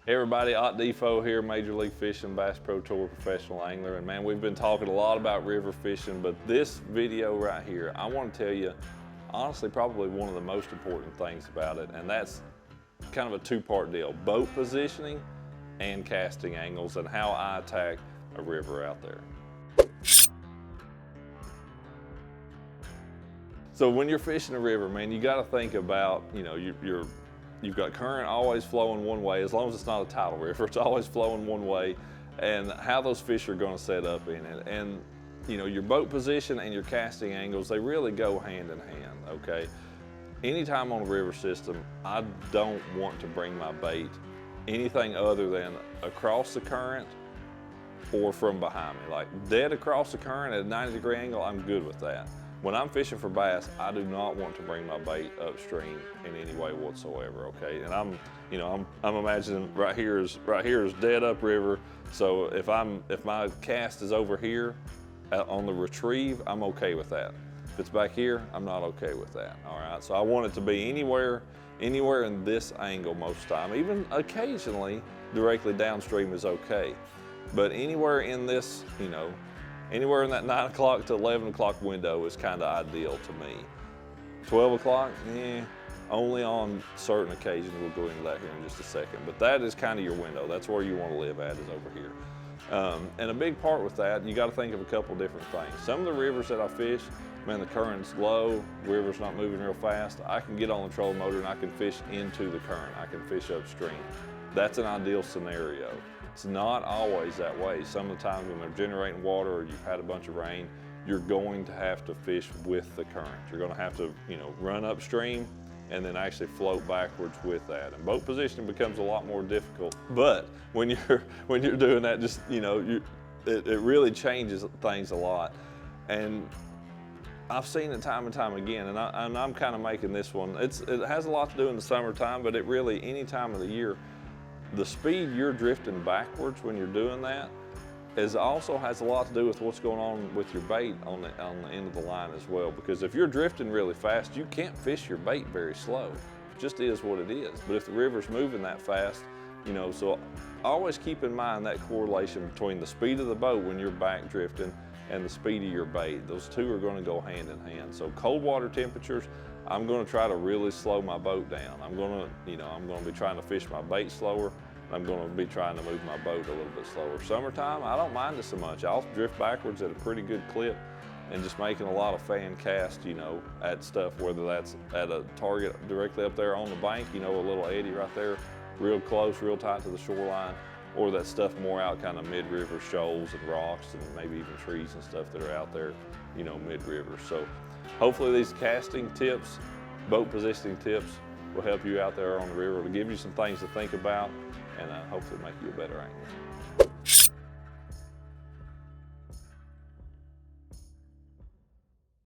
Hey everybody, Ott DeFoe here, Major League Fishing, Bass Pro Tour professional angler. And man, we've been talking a lot about river fishing, but this video right here, I want to tell you, honestly, probably one of the most important things about it, and that's kind of a two-part deal: boat positioning and casting angles, and how I attack a river out there. So when you're fishing a river, man, you got to think about, you've got current always flowing one way. As long as it's not a tidal river, it's always flowing one way, and how those fish are going to set up in it. And your boat position and your casting angles, they really go hand in hand, okay? Anytime on a river system, I don't want to bring my bait anything other than across the current or from behind me. Like dead across the current at a 90-degree angle, I'm good with that. When I'm fishing for bass, I do not want to bring my bait upstream in any way whatsoever, okay? And I'm imagining right here is dead upriver. So if my cast is over here on the retrieve, I'm okay with that. If it's back here, I'm not okay with that, all right? So I want it to be anywhere in this angle most time. Even occasionally, directly downstream is okay. But anywhere in this, anywhere in that 9 o'clock to 11 o'clock window is kind of ideal to me. 12 o'clock, only on certain occasions. We'll go into that here in just a second. But that is kind of your window. That's where you want to live at, is over here. And a big part with that, you got to think of a couple different things. Some of the rivers that I fish, man, the current's low, river's not moving real fast. I can get on the trolling motor and I can fish into the current. I can fish upstream. That's an ideal scenario. It's not always that way. Some of the times when they're generating water or you've had a bunch of rain, you're going to have to fish with the current. You're going to have to, run upstream and then actually float backwards with that. And boat positioning becomes a lot more difficult. But when you're doing that, just it really changes things a lot. And I've seen it time and time again, and I'm kind of making this one. It has a lot to do in the summertime, but it really, any time of the year, the speed you're drifting backwards when you're doing that also has a lot to do with what's going on with your bait on the end of the line as well. Because if you're drifting really fast, you can't fish your bait very slow. It just is what it is. But if the river's moving that fast, so always keep in mind that correlation between the speed of the boat when you're back drifting and the speed of your bait. Those two are going to go hand in hand. So cold water temperatures, I'm going to try to really slow my boat down. I'm going to be trying to fish my bait slower. I'm going to be trying to move my boat a little bit slower. Summertime, I don't mind it so much. I'll drift backwards at a pretty good clip and just making a lot of fan cast, at stuff, whether that's at a target directly up there on the bank, a little eddy right there, real close, real tight to the shoreline, or that stuff more out kind of mid-river, shoals and rocks and maybe even trees and stuff that are out there, mid-river. So hopefully these casting tips, boat positioning tips will help you out there on the river, to give you some things to think about and hopefully make you a better angler.